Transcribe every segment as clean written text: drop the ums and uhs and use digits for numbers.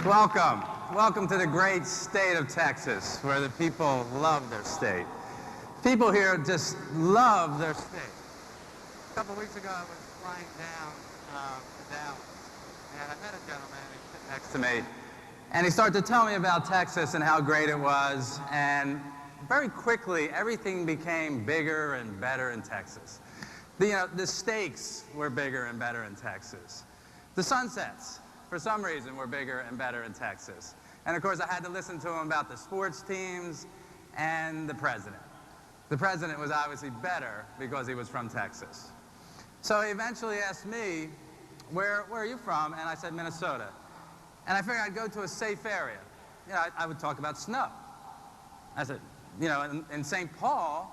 Welcome. Welcome to the great state of Texas, where the people love their state. People here just love their state. A couple weeks ago, I was flying down to Dallas, and I met a gentleman who sat next to me, and he started to tell me about Texas and how great it was, and very quickly, everything became bigger and better in Texas. The steaks were bigger and better in Texas. The sunsets, for some reason, were bigger and better in Texas. And of course, I had to listen to him about the sports teams and the president. The president was obviously better because he was from Texas. So he eventually asked me, where are you from? And I said, Minnesota. And I figured I'd go to a safe area. I would talk about snow. I said, in St. Paul,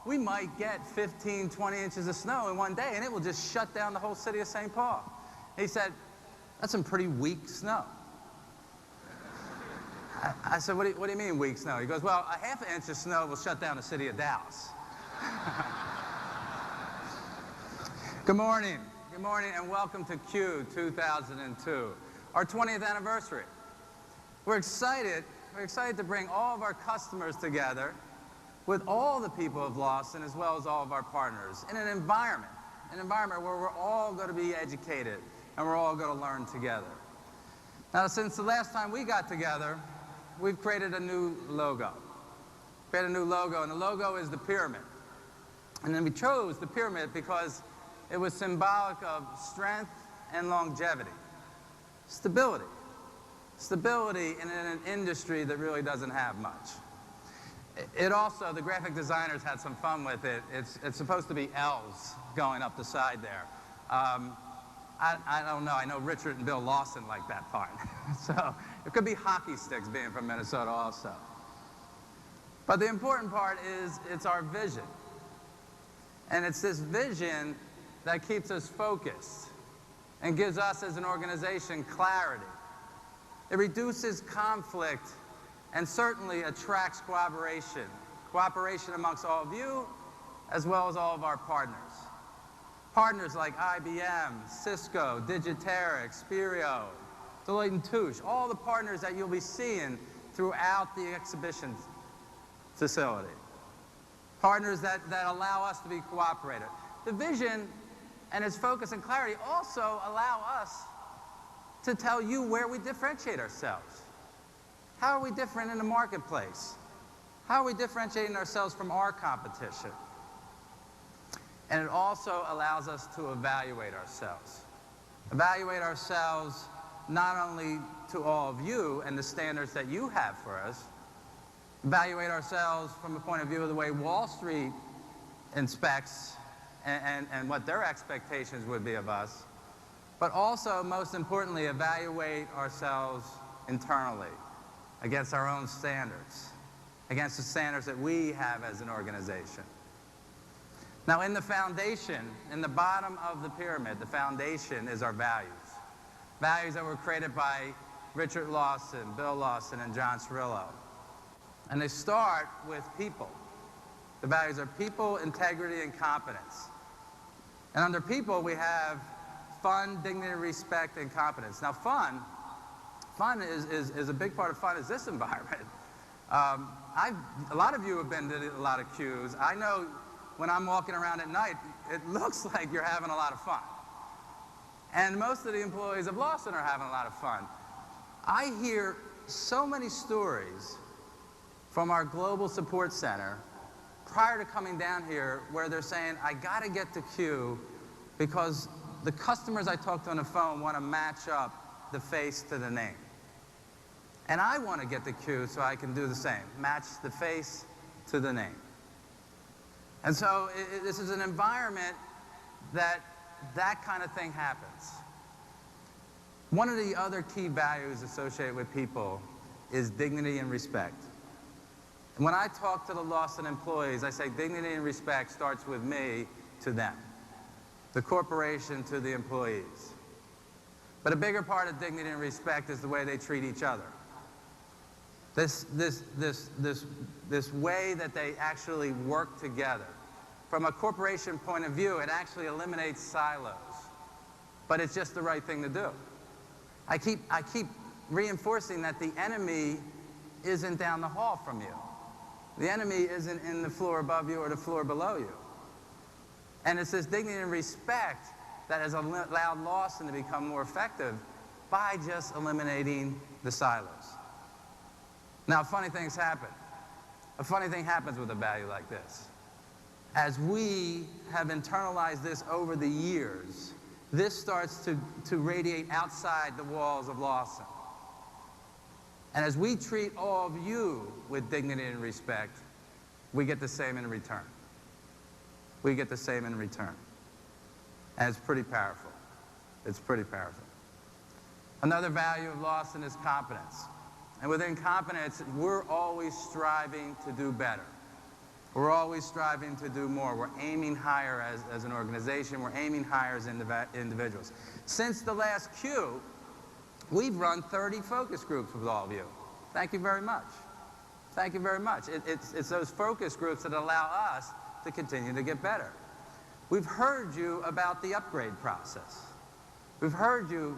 we might get 15, 20 inches of snow in one day, and it will just shut down the whole city of St. Paul. He said, that's some pretty weak snow. I said, what do you mean weak snow? He goes, well, a half an inch of snow will shut down the city of Dallas. Good morning, and welcome to CUE 2002, our 20th anniversary. We're excited to bring all of our customers together with all the people of Lawson, as well as all of our partners, in an environment where we're all going to be educated and we're all going to learn together. Now, since the last time we got together, we've created a new logo. And the logo is the pyramid. And then we chose the pyramid because it was symbolic of strength and longevity. Stability in an industry that really doesn't have much. It also, the graphic designers had some fun with it. It's supposed to be L's going up the side there. I don't know. I know Richard and Bill Lawson like that part. So it could be hockey sticks being from Minnesota also. But the important part is it's our vision. And it's this vision that keeps us focused and gives us as an organization clarity. It reduces conflict and certainly attracts cooperation amongst all of you, as well as all of our partners. Partners like IBM, Cisco, Digiterra, Experio, Deloitte & Touche, all the partners that you'll be seeing throughout the exhibition facility. Partners that allow us to be cooperative. The vision and its focus and clarity also allow us to tell you where we differentiate ourselves. How are we different in the marketplace? How are we differentiating ourselves from our competition? And it also allows us to evaluate ourselves. Evaluate ourselves not only to all of you and the standards that you have for us, evaluate ourselves from the point of view of the way Wall Street inspects and what their expectations would be of us, but also, most importantly, evaluate ourselves internally against our own standards, against the standards that we have as an organization. Now, in the foundation, in the bottom of the pyramid, the foundation is our values. Values that were created by Richard Lawson, Bill Lawson, and John Cirillo. And they start with people. The values are people, integrity, and competence. And under people, we have fun, dignity, respect, and competence. Now, fun is a big part of fun is this environment. A lot of you have been to a lot of CUEs. I know when I'm walking around at night, it looks like you're having a lot of fun. And most of the employees of Lawson are having a lot of fun. I hear so many stories from our Global Support Center prior to coming down here where they're saying, I got to get to CUE because the customers I talk to on the phone want to match up the face to the name. And I want to get to CUE so I can do the same, match the face to the name. And so this is an environment that kind of thing happens. One of the other key values associated with people is dignity and respect. And when I talk to the Lawson employees, I say dignity and respect starts with me to them, the corporation to the employees. But a bigger part of dignity and respect is the way they treat each other. This way that they actually work together. From a corporation point of view, it actually eliminates silos. But it's just the right thing to do. I keep reinforcing that the enemy isn't down the hall from you. The enemy isn't in the floor above you or the floor below you. And it's this dignity and respect that has allowed Lawson to become more effective by just eliminating the silos. Now, funny things happen. A funny thing happens with a value like this. As we have internalized this over the years, this starts to radiate outside the walls of Lawson. And as we treat all of you with dignity and respect, we get the same in return. We get the same in return. And it's pretty powerful. It's pretty powerful. Another value of Lawson is competence. And within competence, we're always striving to do better. We're always striving to do more. We're aiming higher as an organization. We're aiming higher as individuals. Since the last Q, we've run 30 focus groups with all of you. Thank you very much. Thank you very much. It's those focus groups that allow us to continue to get better. We've heard you about the upgrade process. We've heard you,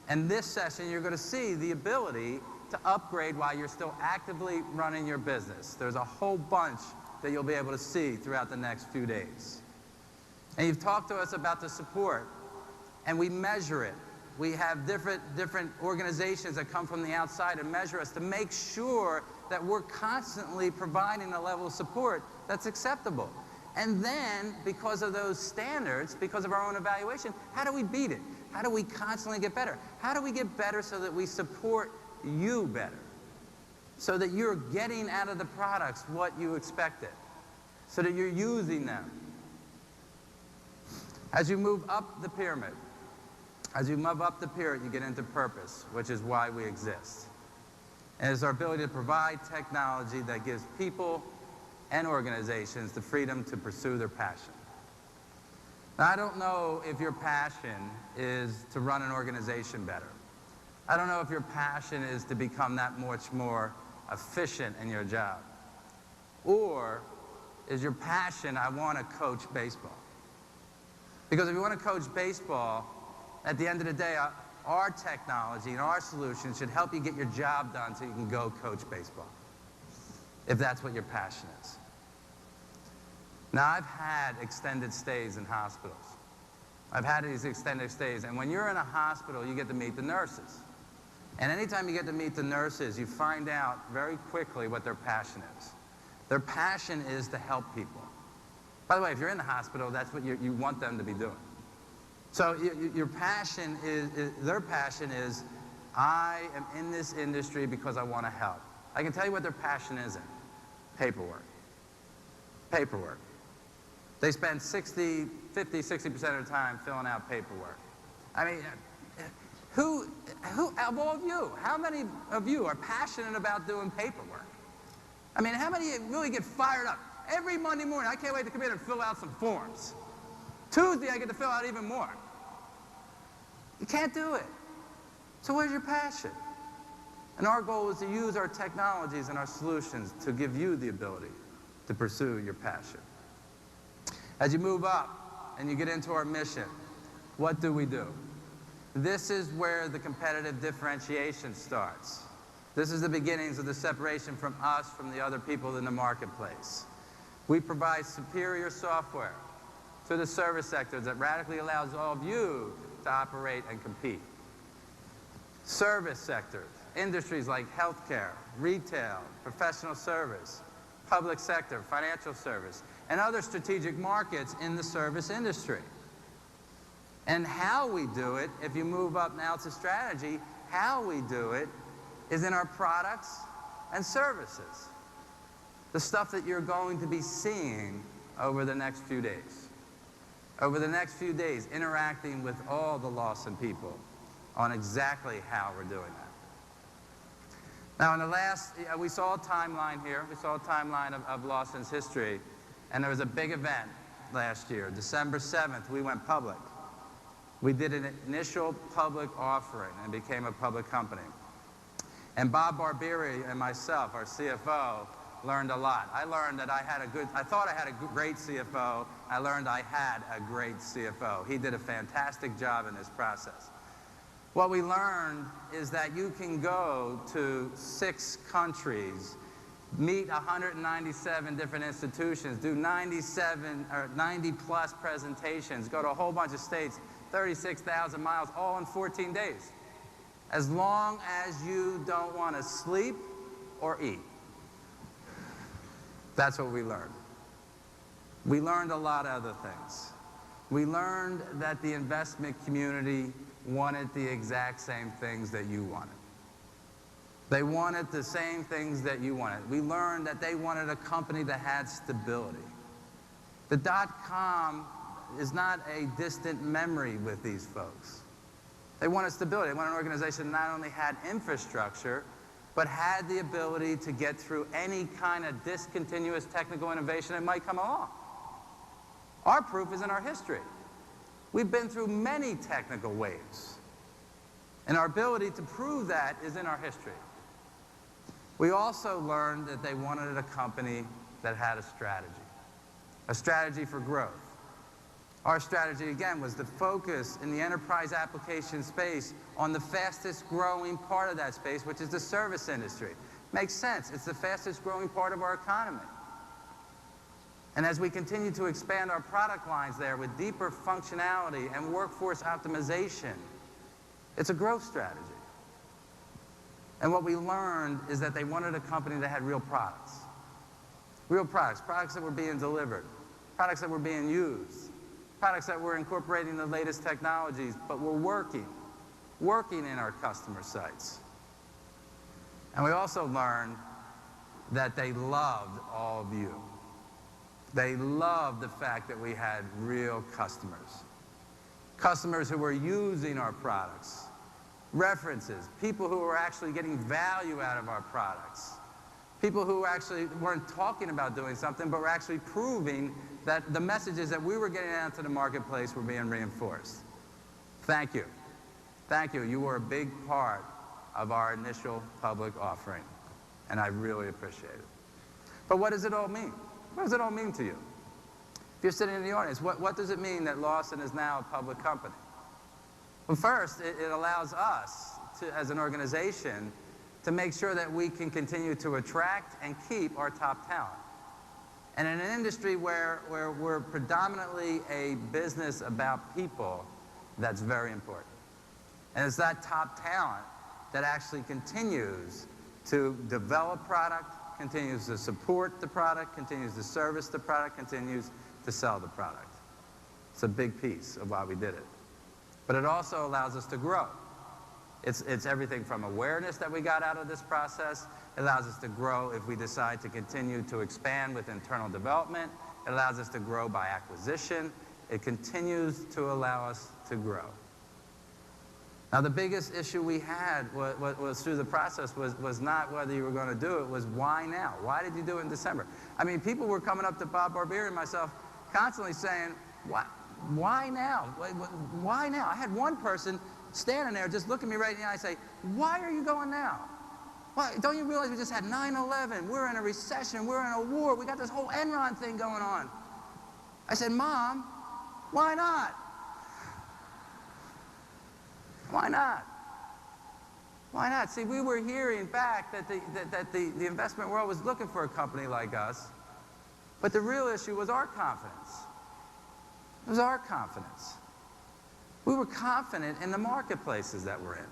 and this session you're going to see the ability to upgrade while you're still actively running your business. There's a whole bunch that you'll be able to see throughout the next few days. And you've talked to us about the support, and we measure it. We have different organizations that come from the outside and measure us to make sure that we're constantly providing a level of support that's acceptable. And then, because of those standards, because of our own evaluation, how do we beat it? How do we constantly get better? How do we get better so that we support you better? So that you're getting out of the products what you expected. So that you're using them. As you move up the pyramid, you get into purpose, which is why we exist. And it's our ability to provide technology that gives people and organizations the freedom to pursue their passion. Now, I don't know if your passion is to run an organization better. I don't know if your passion is to become that much more efficient in your job. Or is your passion, I want to coach baseball. Because if you want to coach baseball, at the end of the day, our technology and our solutions should help you get your job done so you can go coach baseball, if that's what your passion is. Now, I've had extended stays in hospitals. I've had these extended stays, and when you're in a hospital, you get to meet the nurses. And anytime you get to meet the nurses, you find out very quickly what their passion is. Their passion is to help people. By the way, if you're in the hospital, that's what you want them to be doing. So your passion is, their passion is, I am in this industry because I want to help. I can tell you what their passion is in. Paperwork. Paperwork. They spend 50, 60% of their time filling out paperwork. I mean, who of all of you, how many of you are passionate about doing paperwork? I mean, how many really get fired up? Every Monday morning, I can't wait to come in and fill out some forms. Tuesday, I get to fill out even more. You can't do it. So where's your passion? And our goal is to use our technologies and our solutions to give you the ability to pursue your passion. As you move up and you get into our mission, what do we do? This is where the competitive differentiation starts. This is the beginnings of the separation from us, from the other people in the marketplace. We provide superior software to the service sector that radically allows all of you to operate and compete. Service sectors, industries like healthcare, retail, professional service, public sector, financial service, and other strategic markets in the service industry. And how we do it, if you move up now to strategy, how we do it is in our products and services. The stuff that you're going to be seeing over the next few days. Over the next few days, interacting with all the Lawson people on exactly how we're doing that. Now, in the last, we saw a timeline here. We saw a timeline of Lawson's history. And there was a big event last year. December 7th, we went public. We did an initial public offering and became a public company. And Bob Barbieri and myself, our CFO, learned a lot. I learned that I thought I had a great CFO. I learned I had a great CFO. He did a fantastic job in this process. What we learned is that you can go to 6 countries, meet 197 different institutions, do 97 or 90 plus presentations, go to a whole bunch of states, 36,000 miles, all in 14 days. As long as you don't want to sleep or eat. That's what we learned. We learned a lot of other things. We learned that the investment community wanted the exact same things that you wanted. They wanted the same things that you wanted. We learned that they wanted a company that had stability. The dot-com is not a distant memory with these folks. They wanted stability. They wanted an organization that not only had infrastructure, but had the ability to get through any kind of discontinuous technical innovation that might come along. Our proof is in our history. We've been through many technical waves, and our ability to prove that is in our history. We also learned that they wanted a company that had a strategy for growth. Our strategy, again, was to focus in the enterprise application space on the fastest growing part of that space, which is the service industry. Makes sense. It's the fastest growing part of our economy. And as we continue to expand our product lines there with deeper functionality and workforce optimization, it's a growth strategy. And what we learned is that they wanted a company that had real products. Real products, products that were being delivered, products that were being used, products that were incorporating the latest technologies, but were working in our customer sites. And we also learned that they loved all of you. They loved the fact that we had real customers. Customers who were using our products. References, people who were actually getting value out of our products. People who actually weren't talking about doing something, but were actually proving that the messages that we were getting out to the marketplace were being reinforced. Thank you. Thank you. You were a big part of our initial public offering, and I really appreciate it. But what does it all mean? What does it all mean to you? If you're sitting in the audience, what does it mean that Lawson is now a public company? Well, first, it allows us, as an organization, to make sure that we can continue to attract and keep our top talent. And in an industry where we're predominantly a business about people, that's very important. And it's that top talent that actually continues to develop product, continues to support the product, continues to service the product, continues to sell the product. It's a big piece of why we did it. But it also allows us to grow. It's everything from awareness that we got out of this process. It allows us to grow if we decide to continue to expand with internal development. It allows us to grow by acquisition. It continues to allow us to grow. Now, the biggest issue we had was through the process was not whether you were going to do it, was why now? Why did you do it in December? I mean, people were coming up to Bob Barbieri and myself constantly saying, why now? Why now? I had one person standing there just looking me right in the eye and say, why are you going now? Why, don't you realize we just had 9/11? We're in a recession. We're in a war. We got this whole Enron thing going on. I said, Mom, why not? Why not? Why not? See, we were hearing back that the investment world was looking for a company like us, but the real issue was our confidence. It was our confidence. We were confident in the marketplaces that we're in.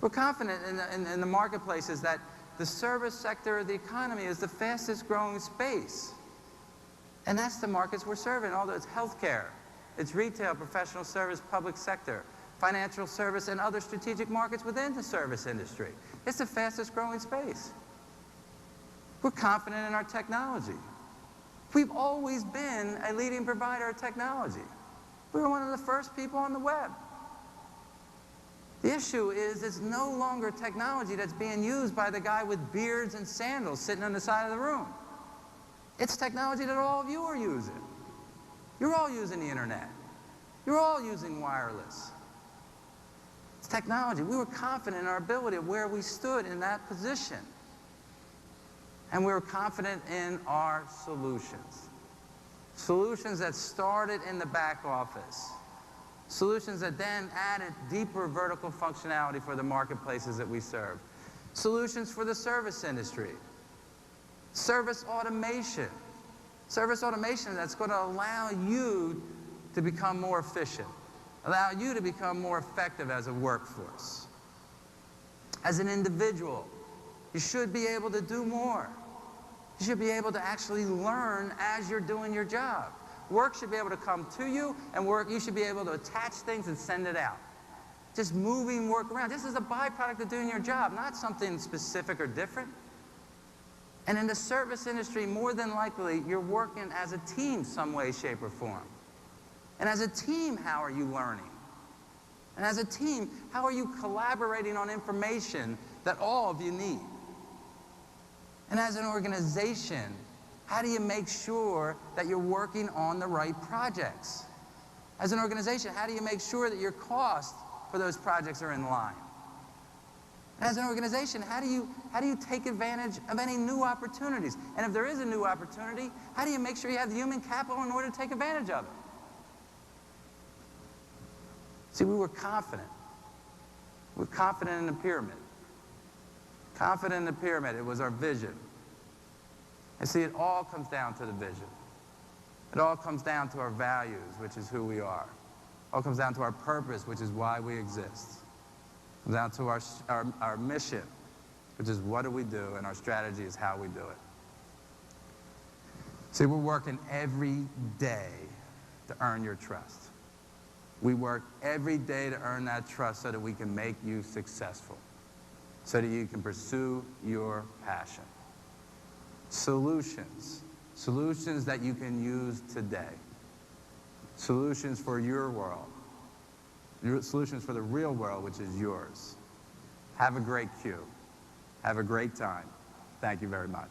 We're confident in the marketplaces that the service sector of the economy is the fastest growing space. And that's the markets we're serving, although it's healthcare, it's retail, professional service, public sector, financial service, and other strategic markets within the service industry. It's the fastest growing space. We're confident in our technology. We've always been a leading provider of technology. We were one of the first people on the web. The issue is it's no longer technology that's being used by the guy with beards and sandals sitting on the side of the room. It's technology that all of you are using. You're all using the internet. You're all using wireless. It's technology. We were confident in our ability of where we stood in that position. And we were confident in our solutions. Solutions that started in the back office, Solutions that then added deeper vertical functionality for the marketplaces that we serve. Solutions for the service industry. Service automation. Service automation that's going to allow you to become more efficient, allow you to become more effective as a workforce. As an individual, you should be able to do more. You should be able to actually learn as you're doing your job. Work should be able to come to you, and you should be able to attach things and send it out. Just moving work around. This is a byproduct of doing your job, not something specific or different. And in the service industry, more than likely, you're working as a team some way, shape, or form. And as a team, how are you learning? And as a team, how are you collaborating on information that all of you need? And as an organization, how do you make sure that you're working on the right projects? As an organization, how do you make sure that your costs for those projects are in line? And as an organization, how do you take advantage of any new opportunities? And if there is a new opportunity, how do you make sure you have the human capital in order to take advantage of it? See, we were confident. We're confident in the pyramid. Confident in the pyramid. It was our vision. And see, it all comes down to the vision. It all comes down to our values, which is who we are. It all comes down to our purpose, which is why we exist. It comes down to our mission, which is what do we do, and our strategy is how we do it. See, we're working every day to earn your trust. We work every day to earn that trust so that we can make you successful, so that you can pursue your passion. Solutions that you can use today. Solutions for your world. Solutions for the real world, which is yours. Have a great Q. Have a great time. Thank you very much.